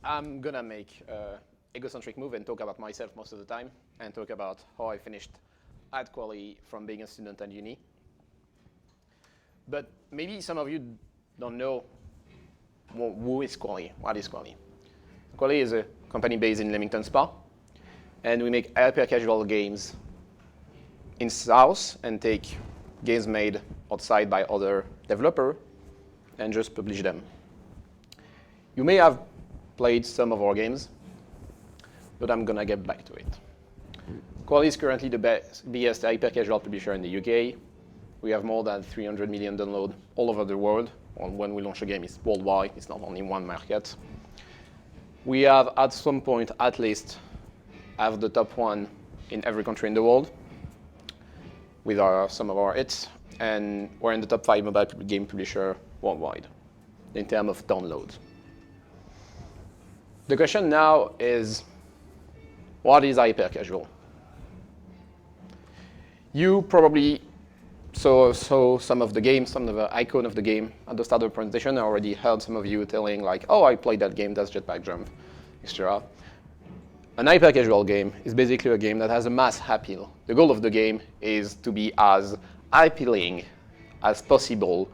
I'm gonna make an egocentric move and talk about myself most of the time, and talk about how I finished at Kwalee from being a student at uni. But maybe some of you don't know who is Kwalee, what is Kwalee. Kwalee is a company based in Leamington Spa, and we make hyper-casual games in-house and take games made outside by other developers and just publish them. You may have played some of our games, but I'm gonna get back to it. Kwalee is currently the biggest hyper-casual publisher in the UK. We have more than 300 million downloads all over the world. When we launch a game, it's worldwide. It's not only one market. We have, at some point, at least, have the top one in every country in the world with some of our hits. And we're in the top 5 mobile game publisher worldwide in terms of downloads. The question now is, what is hyper-casual? You probably saw some of the games, some of the icon of the game at the start of the presentation. I already heard some of you telling like, oh, I played that game, that's JETPACK Jump, etc. An hyper-casual game is basically a game that has a mass appeal. The goal of the game is to be as appealing as possible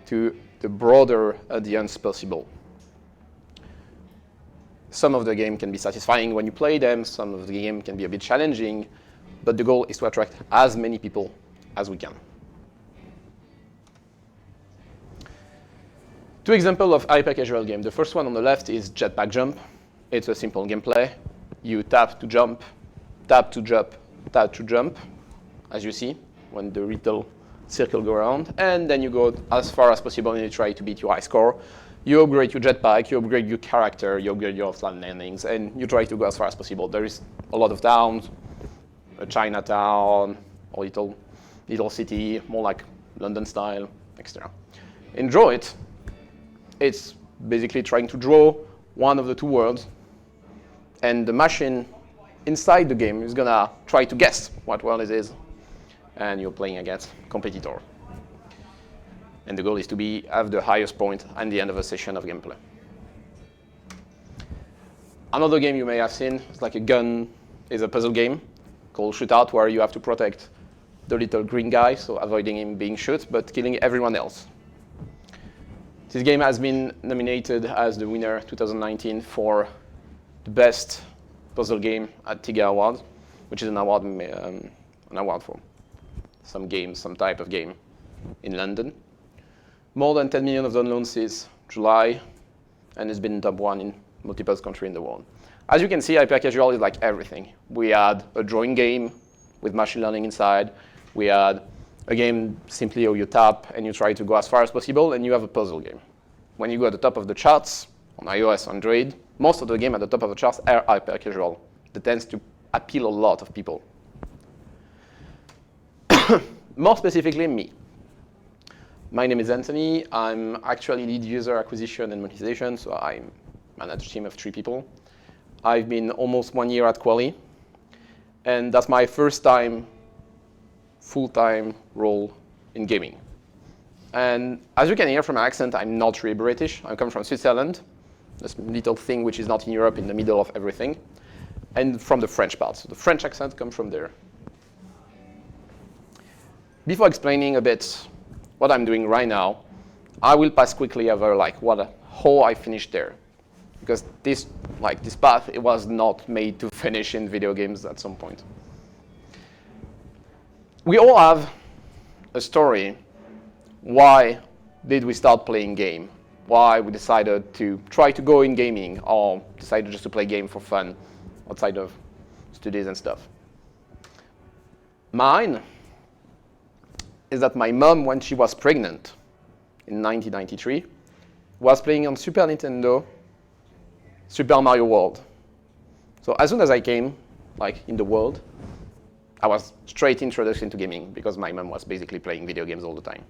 to the broader audience possible. Some of the game can be satisfying when you play them, some of the game can be a bit challenging, but the goal is to attract as many people as we can. Two examples of hyper-casual game. The first one on the left is JETPACK Jump. It's a simple gameplay. You tap to jump, tap to jump, tap to jump, as you see, when the little circle go around, and then you go as far as possible and you try to beat your high score. You upgrade your jetpack, you upgrade your character, you upgrade your offline landings, and you try to go as far as possible. There is a lot of towns, a Chinatown, a little city, more like London style, etc. In Draw It, it's basically trying to draw one of the two words, and the machine inside the game is gonna try to guess what word it is, and you're playing against a competitor. And the goal is to have the highest point at the end of a session of gameplay. Another game you may have seen, it's like a gun, is a puzzle game called Shootout, where you have to protect the little green guy, so avoiding him being shot, but killing everyone else. This game has been nominated as the winner 2019 for the best puzzle game at TIGA Awards, which is an award for some game, some type of game in London. More than 10 million of downloads since July, and it's been top 1 in multiple countries in the world. As you can see, hyper-casual is like everything. We had a drawing game with machine learning inside. We had a game simply where you tap and you try to go as far as possible, and you have a puzzle game. When you go at the top of the charts on iOS, Android, most of the game at the top of the charts are hyper-casual. That tends to appeal a lot of people. More specifically, me. My name is Anthony. I'm actually lead user acquisition and monetization, so I manage a team of 3 people. I've been almost 1 year at Kwalee, and that's my first time full-time role in gaming. And as you can hear from my accent, I'm not really British. I come from Switzerland, this little thing which is not in Europe, in the middle of everything, and from the French part. So the French accent comes from there. Before explaining a bit what I'm doing right now, I will pass quickly over how I finished there, because this path, it was not made to finish in video games at some point. We all have a story. Why did we start playing game? Why we decided to try to go in gaming, or decided just to play game for fun outside of studies and stuff? Mine is that my mom, when she was pregnant in 1993, was playing on Super Nintendo Super Mario World. So as soon as I came in the world, I was straight introduced into gaming because my mom was basically playing video games all the time.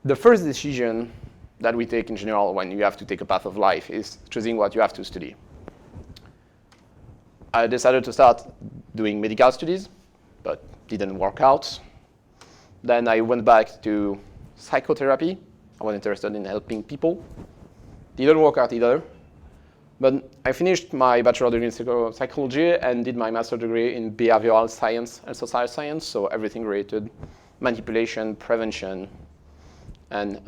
The first decision that we take in general when you have to take a path of life is choosing what you have to study. I decided to start doing medical studies, but didn't work out. Then I went back to psychotherapy. I was interested in helping people. Didn't work out either. But I finished my bachelor degree in psychology and did my master's degree in behavioral science and social science, so everything related manipulation, prevention, and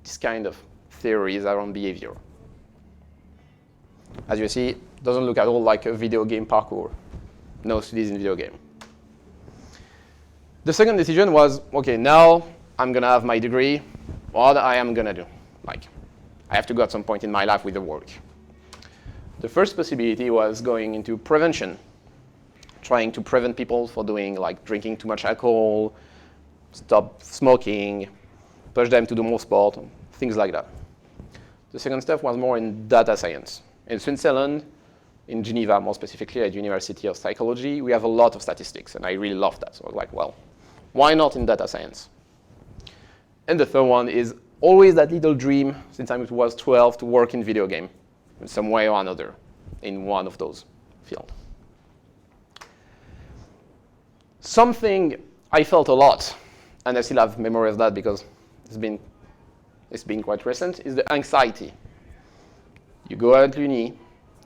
this kind of theories around behavior. As you see, it doesn't look at all like a video game parkour. No studies in video game. The second decision was, okay, now I'm gonna have my degree. What I am gonna do? Like, I have to go at some point in my life with the work. The first possibility was going into prevention, trying to prevent people from doing like drinking too much alcohol, stop smoking, push them to do more sport, things like that. The second step was more in data science. In Switzerland, in Geneva more specifically at University of Psychology, we have a lot of statistics, and I really love that. So I was like, well, why not in data science? And the third one is always that little dream since I was 12 to work in video game in some way or another in one of those fields. Something I felt a lot, and I still have memory of that because it's been quite recent, is the anxiety. You go out to uni,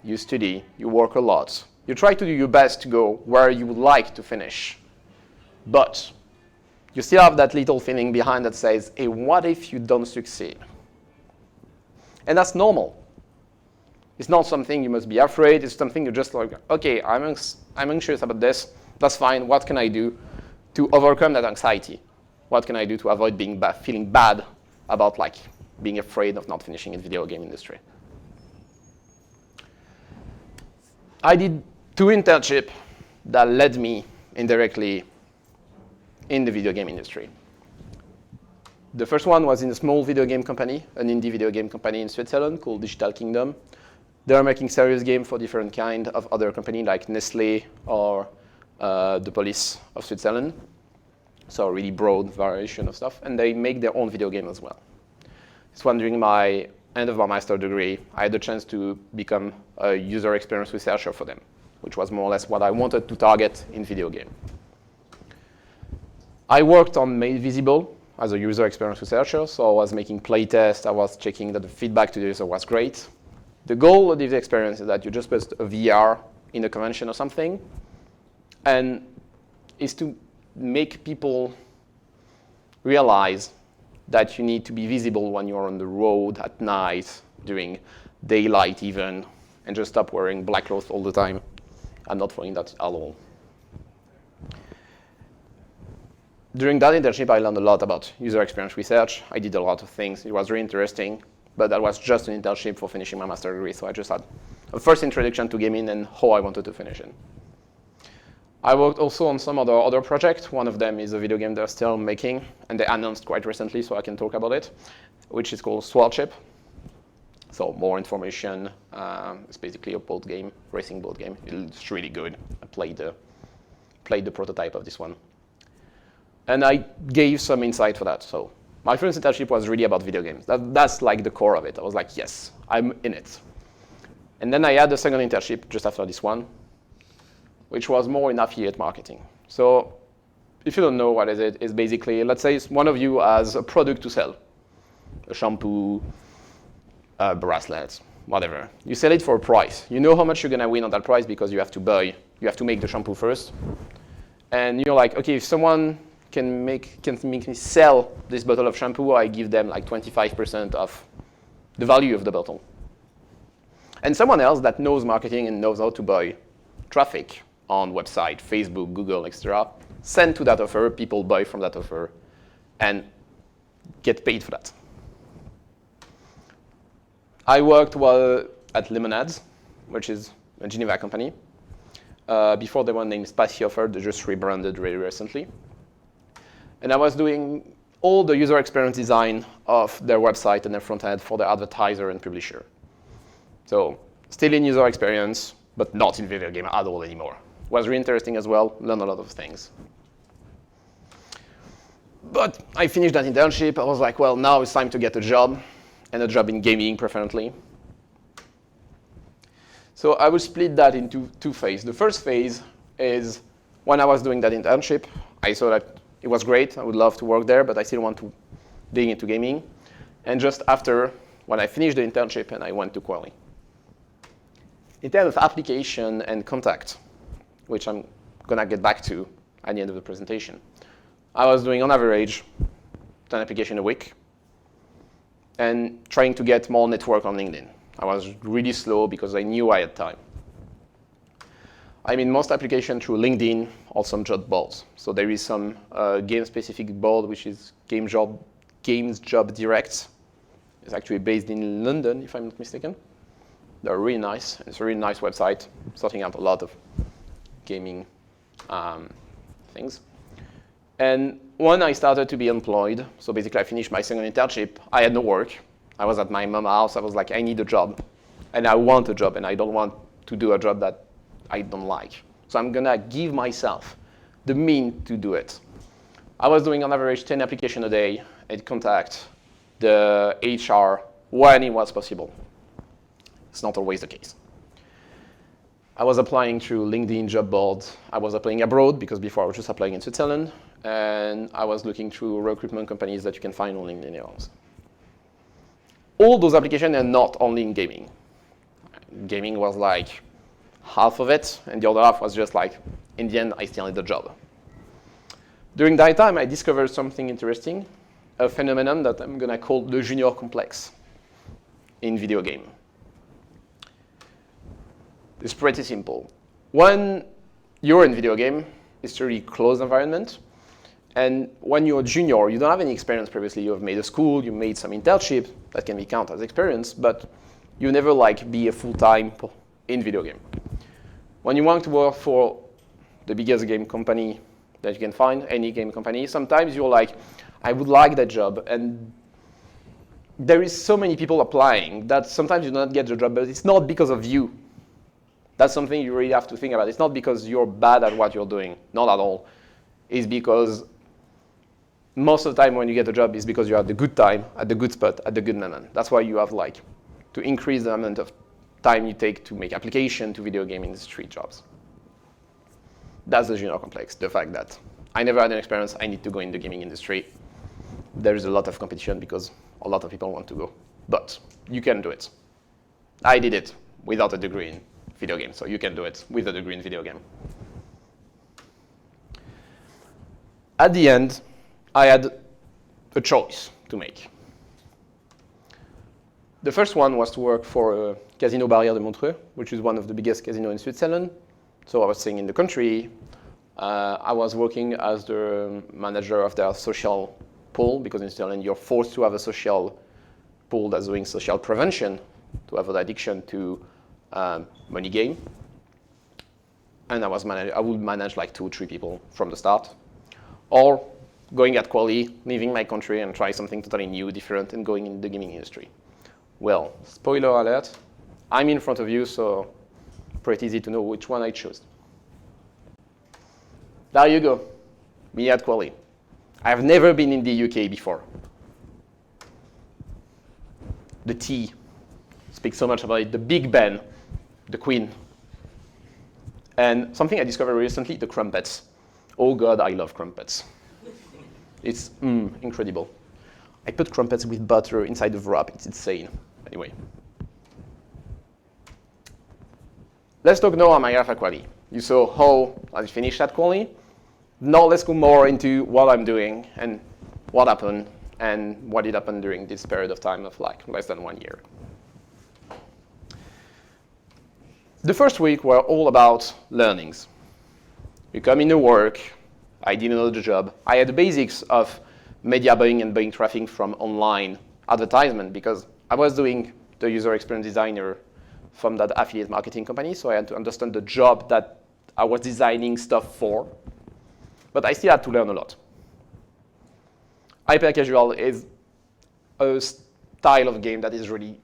you study, you work a lot. You try to do your best to go where you would like to finish. But you still have that little feeling behind that says, hey, what if you don't succeed? And that's normal. It's not something you must be afraid. It's something you're just like, okay, I'm anxious about this. That's fine. What can I do to overcome that anxiety? What can I do to avoid feeling bad about like being afraid of not finishing in the video game industry? I did 2 internships that led me indirectly in the video game industry. The first one was in a small video game company, an indie video game company in Switzerland called Digital Kingdom. They are making serious games for different kind of other companies like Nestle or the police of Switzerland. So a really broad variation of stuff. And they make their own video game as well. This one during my end of my master's degree, I had the chance to become a user experience researcher for them, which was more or less what I wanted to target in video game. I worked on Made Visible as a user experience researcher, so I was making playtests, I was checking that the feedback to the user was great. The goal of this experience is that you just post a VR in a convention or something, and is to make people realize that you need to be visible when you're on the road at night, during daylight even, and just stop wearing black clothes all the time. I'm not following that at all. During that internship, I learned a lot about user experience research. I did a lot of things. It was really interesting, but that was just an internship for finishing my master's degree, so I just had a first introduction to gaming and how I wanted to finish it. I worked also on some other projects. One of them is a video game they're still making, and they announced quite recently, so I can talk about it, which is called Swordship. So more information. It's basically a board game, racing board game. It's really good. I played the prototype of this one. And I gave some insight for that. So my first internship was really about video games. That's like the core of it. I was like, yes, I'm in it. And then I had a second internship just after this one, which was more in affiliate marketing. So if you don't know what is it, it's basically, let's say one of you has a product to sell, a shampoo, bracelets, whatever. You sell it for a price. You know how much you're gonna win on that price because you have to make the shampoo first. And you're like, okay, if someone can make me sell this bottle of shampoo, I give them like 25% of the value of the bottle. And someone else that knows marketing and knows how to buy traffic on website, Facebook, Google, etc., send to that offer, people buy from that offer, and get paid for that. I worked at Lemonades, which is a Geneva company. Before they were named Spatie Offer, they just rebranded really recently. And I was doing all the user experience design of their website and their front end for the advertiser and publisher. So still in user experience, but not in video game at all anymore. It was really interesting as well, learned a lot of things. But I finished that internship. I was like, well, now it's time to get a job, and a job in gaming preferably. So I will split that into 2 phases. The first phase is when I was doing that internship, I saw that it was great. I would love to work there, but I still want to dig into gaming. And just after, when I finished the internship and I went to Kwalee. In terms of application and contact, which I'm going to get back to at the end of the presentation, I was doing on average 10 applications a week and trying to get more network on LinkedIn. I was really slow because I knew I had time. I made most applications through LinkedIn or some job boards. So there is some game-specific board, which is Games Job Direct. It's actually based in London, if I'm not mistaken. They're really nice. It's a really nice website, sorting out a lot of gaming things. And when I started to be employed, so basically I finished my second internship, I had no work. I was at my mom's house. I was like, I need a job. And I want a job, and I don't want to do a job that I don't like. So I'm going to give myself the means to do it. I was doing on average 10 applications a day and contact the HR when it was possible. It's not always the case. I was applying through LinkedIn job boards. I was applying abroad because before I was just applying in Switzerland. And I was looking through recruitment companies that you can find on LinkedIn else. All those applications are not only in gaming. Gaming was like half of it, and the other half was just like, in the end, I still need a job. During that time, I discovered something interesting, a phenomenon that I'm going to call the junior complex in video game. It's pretty simple. When you're in video game, it's a really closed environment. And when you're a junior, you don't have any experience previously. You have made a school, you made some internship, that can be counted as experience, but you never like be a full-time in video game. When you want to work for the biggest game company that you can find, any game company, sometimes you're like, I would like that job. And there is so many people applying that sometimes you don't get the job, but it's not because of you. That's something you really have to think about. It's not because you're bad at what you're doing, not at all. It's because most of the time when you get a job, it's because you're at the good time, at the good spot, at the good moment. That's why you have like to increase the amount of time you take to make application to video game industry jobs. That's the junior complex, the fact that I never had an experience, I need to go in the gaming industry. There is a lot of competition because a lot of people want to go, but you can do it. I did it without a degree in video game, so you can do it with a degree in video game. At the end, I had a choice to make. The first one was to work for Casino Barrière de Montreux, which is one of the biggest casinos in Switzerland. So I was staying in the country. I was working as the manager of their social pool, because in Switzerland you're forced to have a social pool that's doing social prevention to avoid addiction to money game. And I would manage like 2 or 3 people from the start. Or going at Kwalee, leaving my country and try something totally new, different, and going in the gaming industry. Well, spoiler alert, I'm in front of you, so pretty easy to know which one I chose. There you go, me at Kwalee. I've never been in the UK before. The tea speaks so much about it, the Big Ben, the Queen. And something I discovered recently, the crumpets. Oh God, I love crumpets. It's incredible. I put crumpets with butter inside of wrap. It's insane. Anyway. Let's talk now on my life at Kwalee. You saw how I finished at Kwalee. Now let's go more into what I'm doing and what happened and what did happen during this period of time of like less than 1 year. The first week were all about learnings. You come into work, I didn't know the job. I had the basics of media buying and buying traffic from online advertisement because I was doing the user experience designer from that affiliate marketing company, so I had to understand the job that I was designing stuff for. But I still had to learn a lot. Hyper casual is a style of game that is really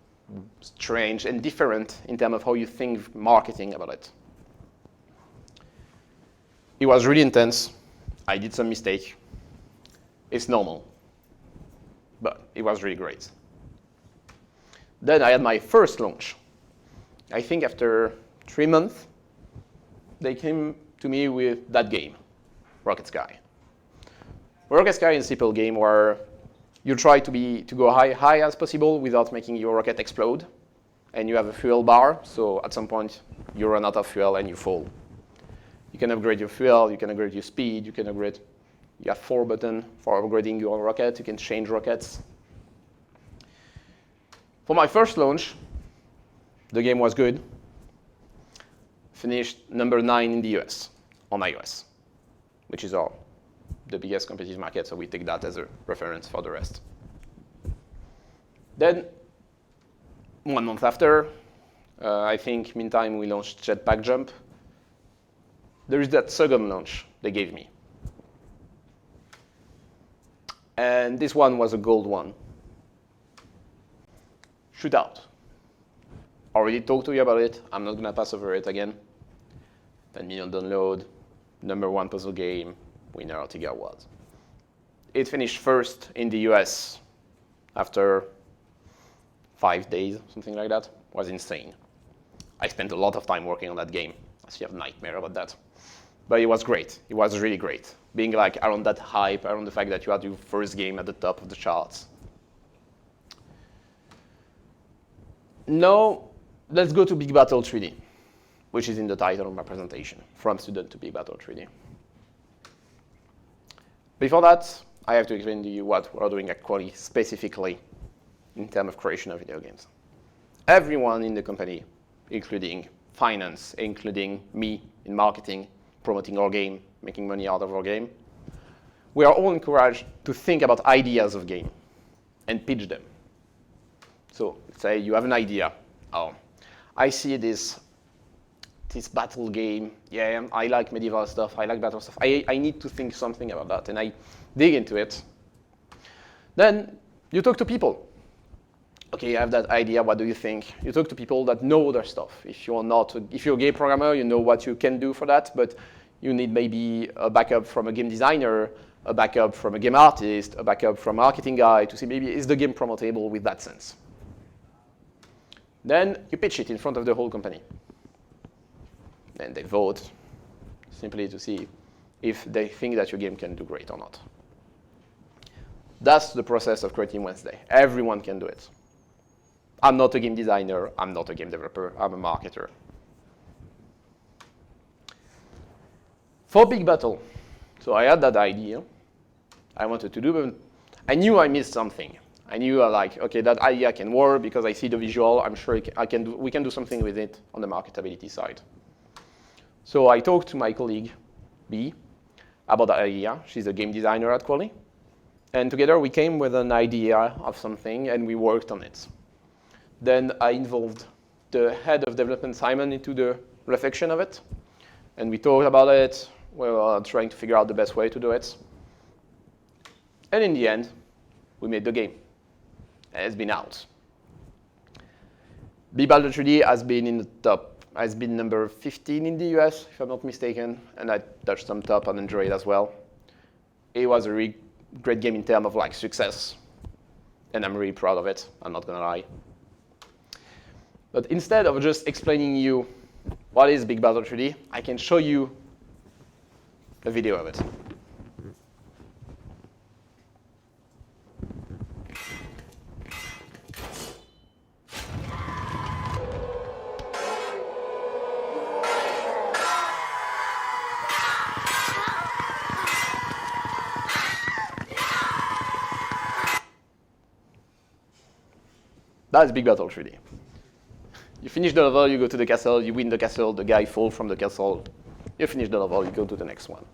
strange and different in terms of how you think marketing about it. It was really intense. I did some mistakes. It's normal, but it was really great. Then I had my first launch. I think after 3 months, they came to me with that game, Rocket Sky. Rocket Sky is a simple game where You try to go high as possible without making your rocket explode. And you have a fuel bar, so at some point you run out of fuel and you fall. You can upgrade your fuel, you can upgrade your speed, you have 4 buttons for upgrading your rocket, you can change rockets. For my first launch, the game was good. Finished number 9 in the US on iOS, which is the biggest competitive market, so we take that as a reference for the rest. Then, 1 month after, I think, meantime, we launched JETPACK Jump. There is that second launch they gave me. And this one was a gold one. Shootout. Already talked to you about it. I'm not going to pass over it again. 10 million download, number 1 puzzle game, winner of TIGA Awards. It finished first in the US after 5 days, something like that. It was insane. I spent a lot of time working on that game. I still have a nightmare about that. But it was great. It was really great. Being like around that hype, around the fact that you had your first game at the top of the charts. Now, let's go to Big Battle 3D, which is in the title of my presentation, From Student to Big Battle 3D. Before that, I have to explain to you what we're doing at Kwalee specifically in terms of creation of video games. Everyone in the company, including finance, including me in marketing, promoting our game, making money out of our game, we are all encouraged to think about ideas of game and pitch them. So say you have an idea. Oh, I see this battle game. Yeah, I like medieval stuff. I like battle stuff. I need to think something about that, and I dig into it. Then you talk to people. Okay, I have that idea. What do you think? You talk to people that know their stuff. If you're a game programmer, you know what you can do for that, but you need maybe a backup from a game designer, a backup from a game artist, a backup from a marketing guy to see maybe is the game promotable with that sense. Then you pitch it in front of the whole company. Then they vote simply to see if they think that your game can do great or not. That's the process of Creative Wednesday. Everyone can do it. I'm not a game designer. I'm not a game developer. I'm a marketer. For Big Battle, so I had that idea. I wanted to do, but I knew I missed something. I knew okay, that idea can work because I see the visual. I'm sure we can do something with it on the marketability side. So I talked to my colleague, B, about that idea. She's a game designer at Kwalee. And together we came with an idea of something and we worked on it. Then I involved the head of development, Simon, into the reflection of it. And we talked about it. We were trying to figure out the best way to do it. And in the end, we made the game. It's been out. Big Battle 3D has been in the top. Has been number 15 in the US, if I'm not mistaken, and I touched some top on Android as well. It was a really great game in terms of success, and I'm really proud of it. I'm not gonna lie. But instead of just explaining you what is Big Battle 3D, I can show you a video of it. That's Big Battle 3D. You finish the level, you go to the castle, you win the castle, the guy falls from the castle. You finish the level, you go to the next one.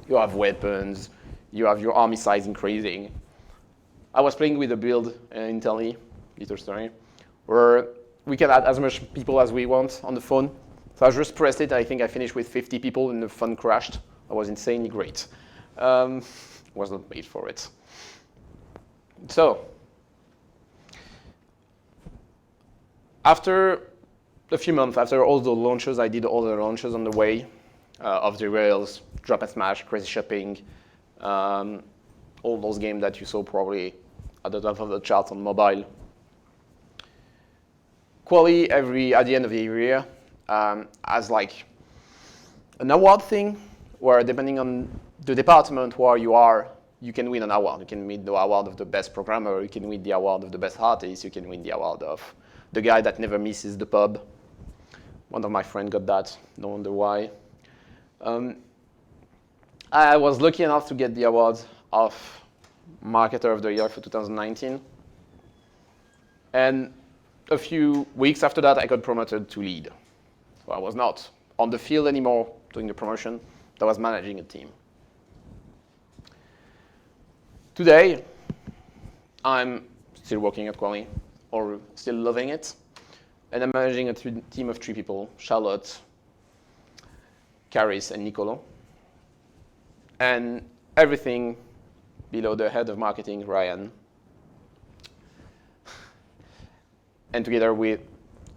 You have weapons, you have your army size increasing. I was playing with a build in Italy, little story, where we can add as much people as we want on the phone. So I just pressed it, I think I finished with 50 people and the phone crashed. That was insanely great. Was not made for it. So, after a few months, after all the launches, I did all the launches on the way, Off the Rails, Drop and Smash, Crazy Shopping, all those games that you saw probably at the top of the charts on mobile. Kwalee, at the end of the year, has an award thing, where depending on the department where you are, you can win an award. You can win the award of the best programmer. You can win the award of the best artist. You can win the award of the guy that never misses the pub. One of my friends got that. No wonder why. I was lucky enough to get the award of Marketer of the Year for 2019. And a few weeks after that, I got promoted to lead. So I was not on the field anymore doing the promotion. I was managing a team. Today, I'm still working at Kwalee, or still loving it. And I'm managing a team of 3 people, Charlotte, Caris, and Nicolo. And everything below the head of marketing, Ryan. And together we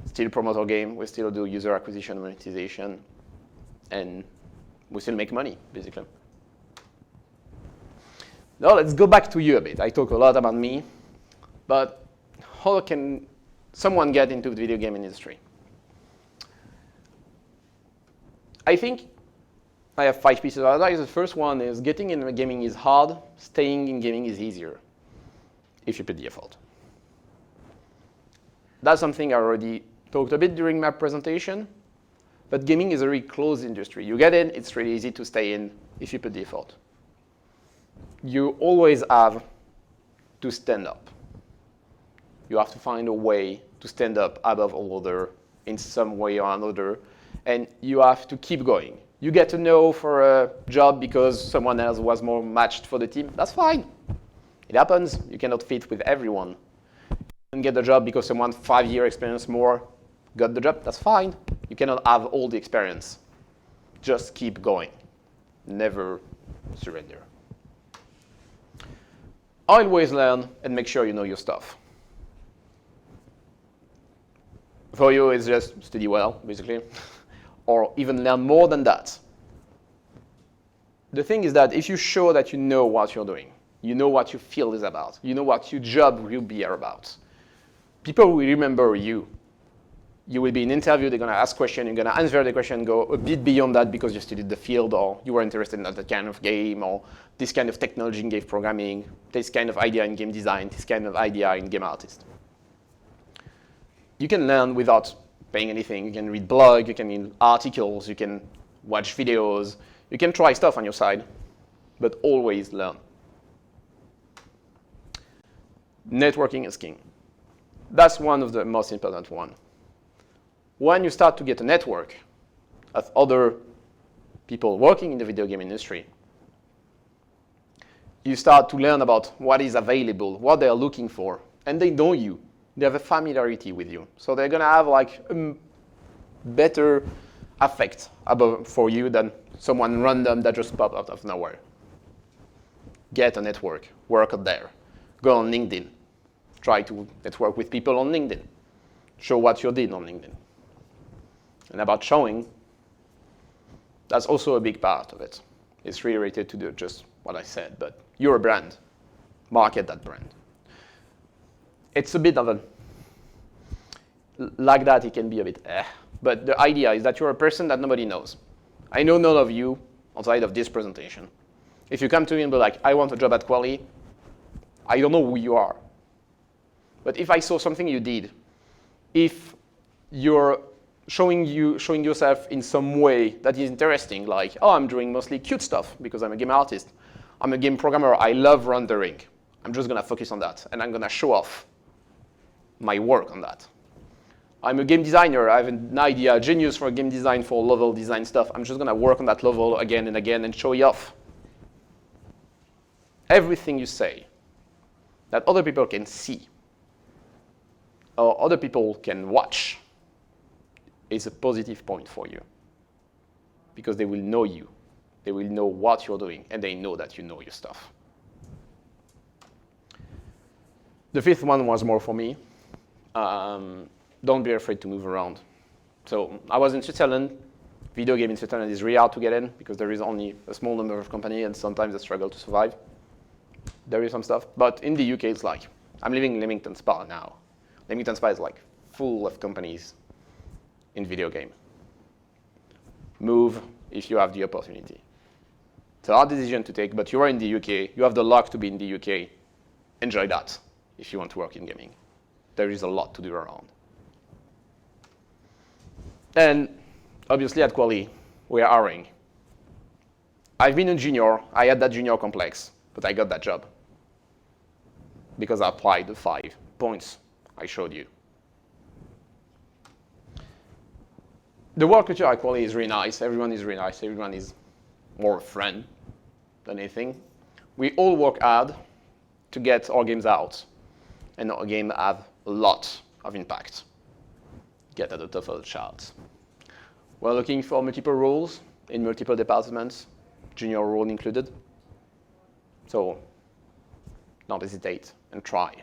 still promote our game, we still do user acquisition, monetization, and we still make money, basically. Now let's go back to you a bit. I talk a lot about me, but how can someone get into the video game industry? I think I have 5 pieces of advice. The first one is getting into gaming is hard, staying in gaming is easier, if you put the effort. That's something I already talked a bit during my presentation, but gaming is a very closed industry. You get in, it's really easy to stay in if you put the effort. You always have to stand up. You have to find a way to stand up above all other in some way or another, and you have to keep going. You get a no for a job because someone else was more matched for the team. That's fine. It happens. You cannot fit with everyone. You can get the job because someone 5-year experience more got the job. That's fine. You cannot have all the experience. Just keep going. Never surrender. Always learn and make sure you know your stuff. For you, it's just study well, basically, or even learn more than that. The thing is that if you show that you know what you're doing, you know what your field is about, you know what your job will be about, people will remember you. You will be in an interview, they're going to ask questions, you're going to answer the question, go a bit beyond that because you studied the field or you were interested in that kind of game or this kind of technology in game programming, this kind of idea in game design, this kind of idea in game artist. You can learn without paying anything. You can read blogs, you can read articles, you can watch videos, you can try stuff on your side, but always learn. Networking is king. That's one of the most important ones. When you start to get a network of other people working in the video game industry, you start to learn about what is available, what they're looking for, and they know you. They have a familiarity with you. So they're going to have like a better affect for you than someone random that just popped out of nowhere. Get a network, work out there. Go on LinkedIn. Try to network with people on LinkedIn. Show what you did on LinkedIn. And about showing, that's also a big part of it. It's related to just what I said, but you're a brand. Market that brand. It's a bit of a, like that, it can be a bit but the idea is that you're a person that nobody knows. I know none of you outside of this presentation. If you come to me and be like, I want a job at Kwalee, I don't know who you are. But if I saw something you did, if you're showing yourself in some way that is interesting, like, oh, I'm doing mostly cute stuff because I'm a game artist. I'm a game programmer, I love rendering. I'm just going to focus on that, and I'm going to show off my work on that. I'm a game designer. I have an idea, a genius for game design, for level design stuff. I'm just going to work on that level again and again and show it off. Everything you say that other people can see or other people can watch is a positive point for you because they will know you. They will know what you're doing, and they know that you know your stuff. The 5th one was more for me. Don't be afraid to move around. So I was in Switzerland. Video game in Switzerland is really hard to get in because there is only a small number of companies, and sometimes they struggle to survive. There is some stuff. But in the UK, it's like, I'm living in Leamington Spa now. Leamington Spa is like full of companies in video game. Move if you have the opportunity. It's a hard decision to take, but you are in the UK. You have the luck to be in the UK. Enjoy that if you want to work in gaming. There is a lot to do around. And obviously at Kwalee, we are hiring. I've been a junior. I had that junior complex, but I got that job because I applied the 5 points I showed you. The work culture at Kwalee is really nice. Everyone is really nice. Everyone is more a friend than anything. We all work hard to get our games out, and our game have a lot of impact. Get at the top of the charts. We're looking for multiple roles in multiple departments, junior role included. So don't hesitate and try.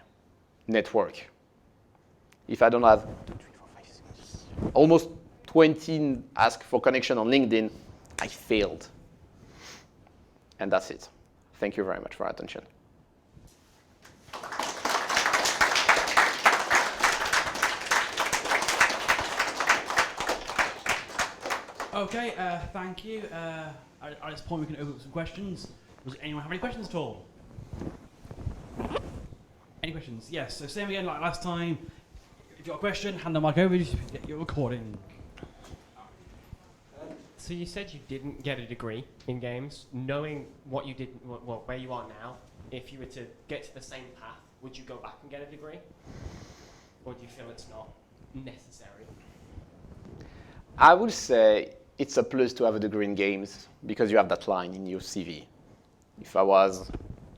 Network. If I don't have almost 20 ask for connection on LinkedIn, I failed. And that's it. Thank you very much for your attention. Okay, thank you. At this point, we can open up some questions. Does anyone have any questions at all? Any questions? Yes. So same again like last time. If you've got a question, hand the mic over. Just get your recording. So you said you didn't get a degree in games. Knowing what you did, well, where you are now, if you were to get to the same path, would you go back and get a degree? Or do you feel it's not necessary? I would say it's a plus to have a degree in games because you have that line in your CV. If I was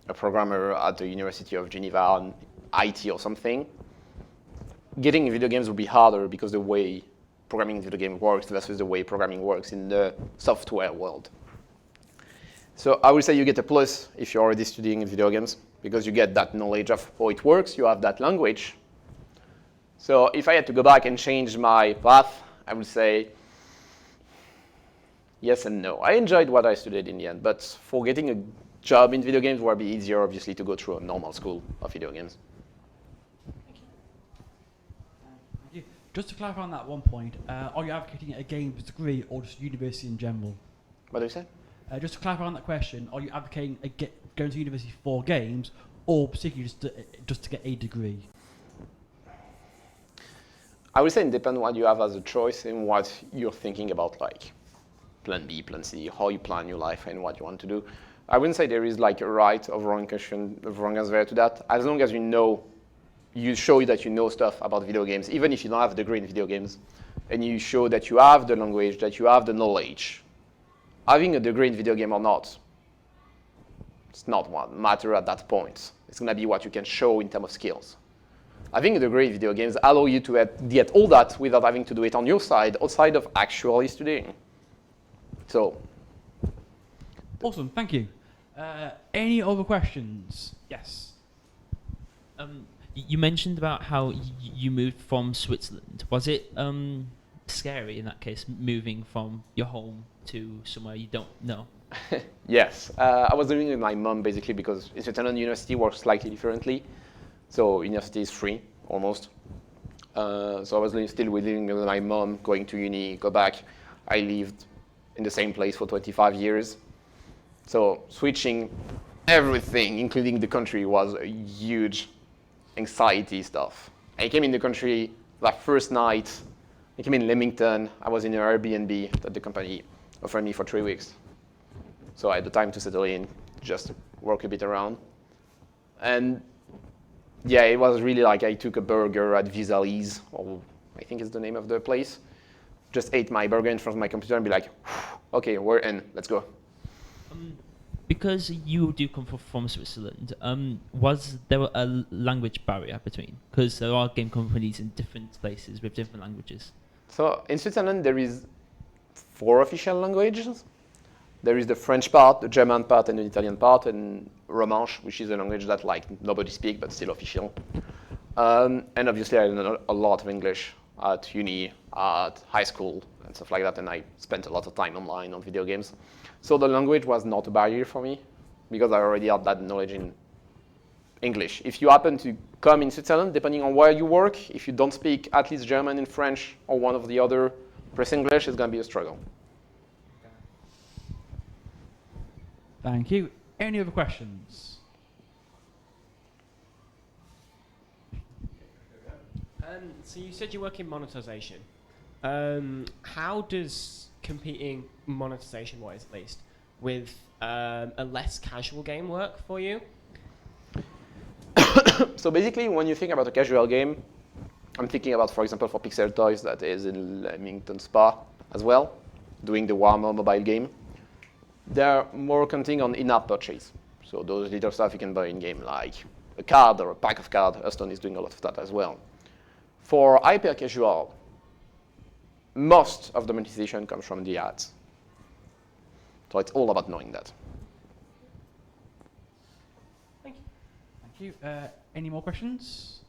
a programmer at the University of Geneva on IT or something, getting video games would be harder because the way programming in video game works versus the way programming works in the software world. So I would say you get a plus if you're already studying video games because you get that knowledge of how it works, you have that language. So if I had to go back and change my path, I would say yes and no. I enjoyed what I studied in the end, but for getting a job in video games would be easier, obviously, to go through a normal school of video games. Thank you. Just to clarify on that one point, are you advocating a games degree or just university in general? What do you say? Just to clarify on that question, are you advocating going to university for games or particularly just to get a degree? I would say it depends what you have as a choice and what you're thinking about, like plan B, plan C, how you plan your life and what you want to do. I wouldn't say there is like a right or wrong question, wrong answer to that. As long as you know, you show that you know stuff about video games, even if you don't have a degree in video games, and you show that you have the language, that you have the knowledge. Having a degree in video game or not, it's not what matter at that point. It's going to be what you can show in terms of skills. Having a degree in video games allow you to get all that without having to do it on your side, outside of actually studying. So. Awesome, thank you. Any other questions? Yes. You mentioned about how you moved from Switzerland. Was it scary in that case, moving from your home to somewhere you don't know? Yes. I was living with my mom basically because in Switzerland university works slightly differently. So university is free, almost. So I was still living with my mom, going to uni, go back. I lived in the same place for 25 years. So switching everything, including the country, was a huge anxiety stuff. I came in the country that first night. I came in Leamington. I was in an Airbnb that the company offered me for 3 weeks. So I had the time to settle in, just work a bit around. And yeah, it was really like I took a burger at Vis-a-Vis, or I think it's the name of the place. Just ate my burger in front of my computer and be like, okay, we're in, let's go. Because you do come from Switzerland, was there a language barrier between? Because there are game companies in different places with different languages. So in Switzerland, there is 4 official languages. There is the French part, the German part, and the Italian part, and Romansh, which is a language that like nobody speaks but still official. And obviously, I learned a lot of English at uni, at high school, and stuff like that. And I spent a lot of time online on video games. So the language was not a barrier for me because I already had that knowledge in English. If you happen to come in Switzerland, depending on where you work, if you don't speak at least German and French or one of the other, press English is going to be a struggle. Thank you. Any other questions? So you said you work in monetization. How does competing monetization-wise, at least, with a less casual game work for you? So basically, when you think about a casual game, I'm thinking about, for example, for Pixel Toys that is in Leamington Spa as well, doing the Warhammer mobile game. They're more counting on in-app purchase. So those little stuff you can buy in-game, like a card or a pack of cards. Hearthstone is doing a lot of that as well. For hyper-casual, most of the monetization comes from the ads. So it's all about knowing that. Thank you. Any more questions?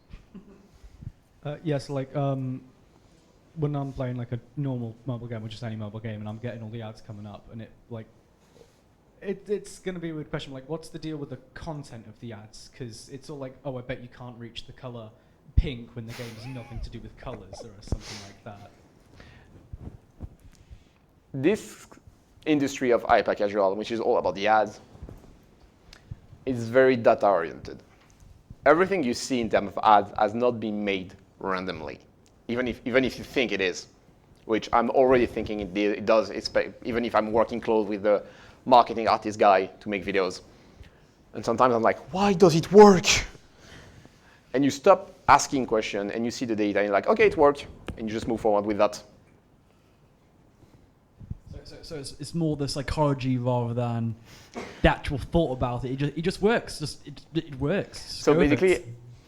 Yes, like when I'm playing like a normal mobile game or just any mobile game and I'm getting all the ads coming up and it's going to be a weird question, like what's the deal with the content of the ads? Because it's all like, oh, I bet you can't reach the color pink when the game has nothing to do with colors or something like that. This industry of hyper-casual, which is all about the ads, is very data-oriented. Everything you see in terms of ads has not been made randomly, even if you think it is, which I'm already thinking it does, even if I'm working close with the marketing artist guy to make videos. And sometimes I'm like, why does it work? And you stop asking questions and you see the data and you're like, okay, it worked, and you just move forward with that. So it's more the psychology rather than the actual thought about it. It just works. It works. So basically,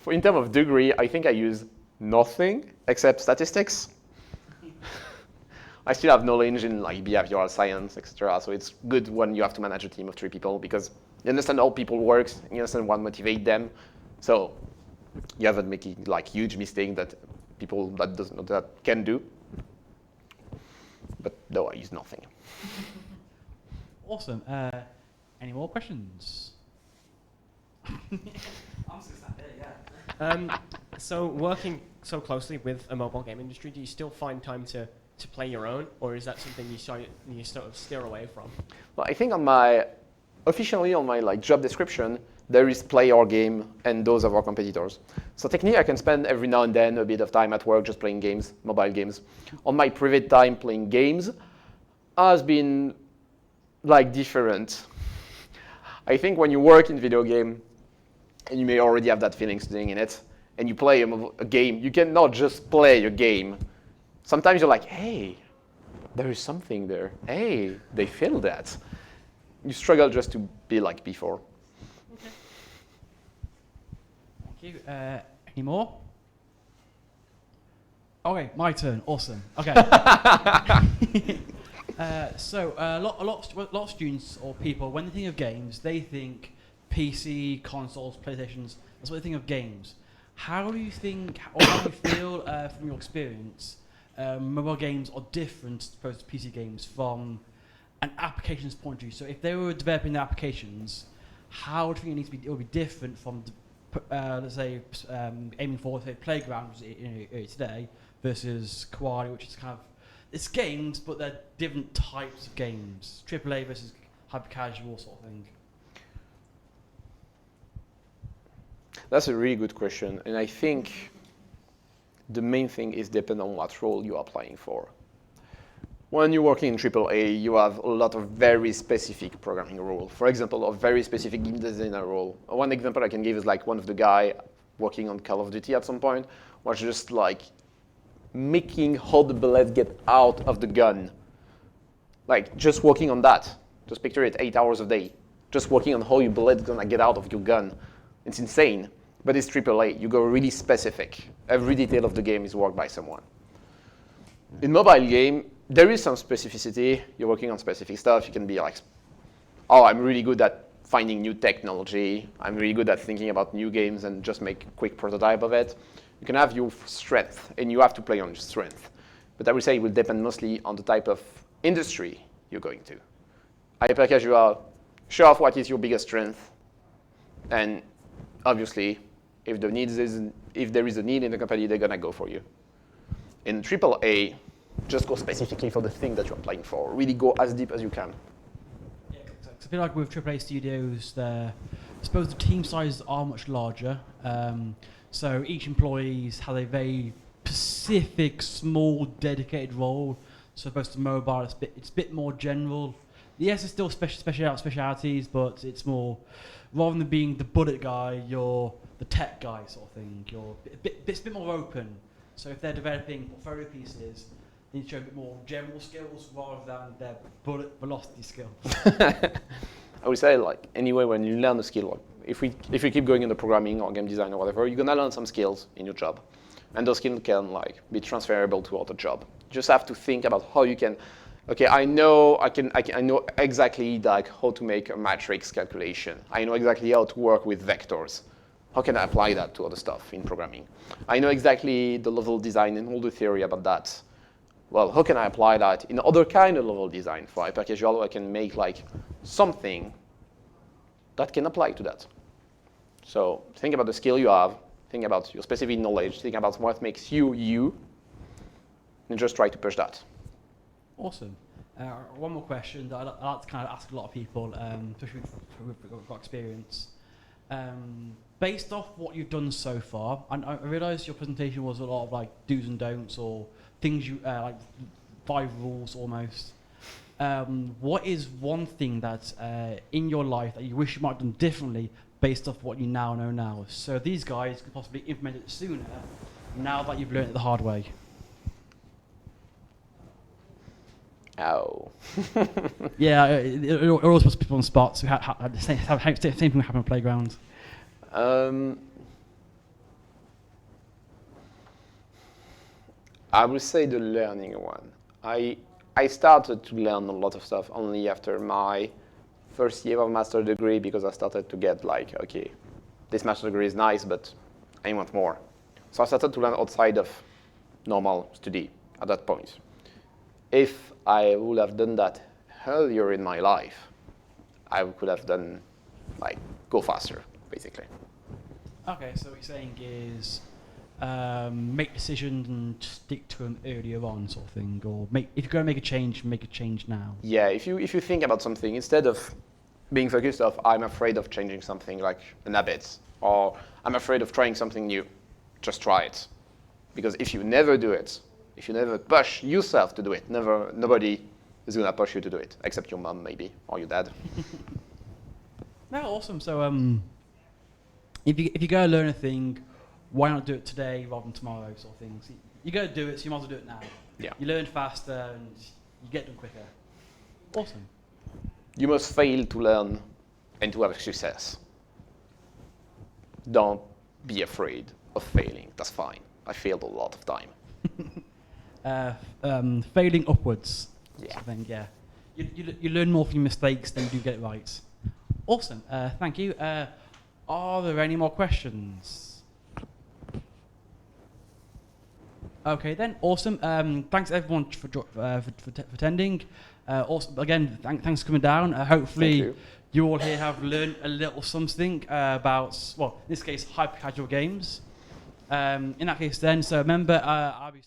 in terms of degree, I think I use nothing except statistics. I still have knowledge in like behavioral science, etc. So it's good when you have to manage a team of 3 people because you understand how people work, you understand what motivates them. So you haven't making like huge mistake that people that can do. But no, I use nothing. Awesome. Any more questions? I'm just sat there, yeah. So working so closely with a mobile game industry, do you still find time to play your own, or is that something you sort of steer away from? Well, I think officially on my like job description, there is play our game and those of our competitors. So technically, I can spend every now and then a bit of time at work just playing games, mobile games. On my private time, playing games has been like different. I think when you work in video game, and you may already have that feeling sitting in it, and you play a game, you cannot just play a game. Sometimes you're like, hey, there is something there. Hey, they feel that. You struggle just to be like before. Okay. Thank you. Any more? Okay, my turn. Awesome. Okay. So a lot of students or people, when they think of games, they think PC, consoles, PlayStations. That's what they think of games. How do you think, or how do you feel from your experience, mobile games are different as opposed to PC games from an applications point of view? So if they were developing the applications, how do you think it would be different from, let's say, aiming for, say, Playground, which is today, versus Kwalee, which is kind of, it's games, but they're different types of games. AAA versus hyper casual sort of thing. That's a really good question, and I think the main thing is depend on what role you are applying for. When you're working in AAA, you have a lot of very specific programming role. For example, a very specific game designer role. One example I can give is like one of the guy working on Call of Duty at some point was just like making how the bullet get out of the gun. Like just working on that. Just picture it, 8 hours a day. Just working on how your bullet's gonna get out of your gun. It's insane, but it's AAA. You go really specific. Every detail of the game is worked by someone. In mobile game, there is some specificity. You're working on specific stuff. You can be like, oh, I'm really good at finding new technology. I'm really good at thinking about new games and just make a quick prototype of it. You can have your strength, and you have to play on your strength. But I would say it will depend mostly on the type of industry you're going to. Hyper casual, show off what is your biggest strength, and obviously, if there is a need in the company, they're gonna go for you. In AAA, just go specifically for the thing that you're applying for. Really go as deep as you can. Yeah, so 'Cause I feel like with AAA studios, I suppose the team sizes are much larger. So each employee has a very specific, small, dedicated role. So opposed to mobile, it's a bit more general. Yes, there's still specialities, but it's more, rather than being the bullet guy, you're the tech guy sort of thing. You're it's a bit more open. So if they're developing portfolio pieces, they need to show a bit more general skills rather than their bullet velocity skills. I would say, like, anyway, when you learn a skill, like, if you keep going into programming or game design or whatever, you're gonna learn some skills in your job, and those skills can like be transferable to other job. You just have to think about how you can. Okay, I know exactly like how to make a matrix calculation. I know exactly how to work with vectors. How can I apply that to other stuff in programming? I know exactly the level design and all the theory about that. Well, how can I apply that in other kind of level design? For hypercasual, I can make like something that can apply to that. So think about the skill you have, think about your specific knowledge, think about what makes you you, and just try to push that. Awesome. One more question that I like to kind of ask a lot of people, especially with got experience. Based off what you've done so far, and I realise your presentation was a lot of like do's and don'ts or things you like 5 rules almost. What is one thing that in your life that you wish you might have done differently based off what you now know now? So these guys could possibly implement it sooner now that you've learned it the hard way. Ow. Yeah, it always puts people on spots. We had the same thing happen on playground. I would say the learning one. I started to learn a lot of stuff only after my first year of master degree because I started to get like, okay, this master degree is nice, but I want more. So I started to learn outside of normal study at that point. If I would have done that earlier in my life, I could have done, like, go faster, basically. Okay, so what you're saying is make decisions and stick to them earlier on, sort of thing, or if you're going to make a change now. Yeah, if you think about something, instead of being focused on I'm afraid of changing something like an habit, or I'm afraid of trying something new, just try it. Because if you never do it, if you never push yourself to do it, nobody is going to push you to do it, except your mom maybe, or your dad. No, awesome. So if you go learn a thing, why not do it today rather than tomorrow, sort of things. You go do it, so you might as well do it now. Yeah. You learn faster and you get done quicker. Awesome. You must fail to learn and to have success. Don't be afraid of failing. That's fine. I failed a lot of time. Failing upwards. Yeah. Sort of thing, yeah. You learn more from your mistakes than you do get it right. Awesome. Thank you. Are there any more questions? Okay then, awesome. Thanks everyone for attending. Also, again, thanks for coming down. Hopefully you all here have learned a little something about, well, in this case, hyper-casual games. In that case then, so remember, I'll be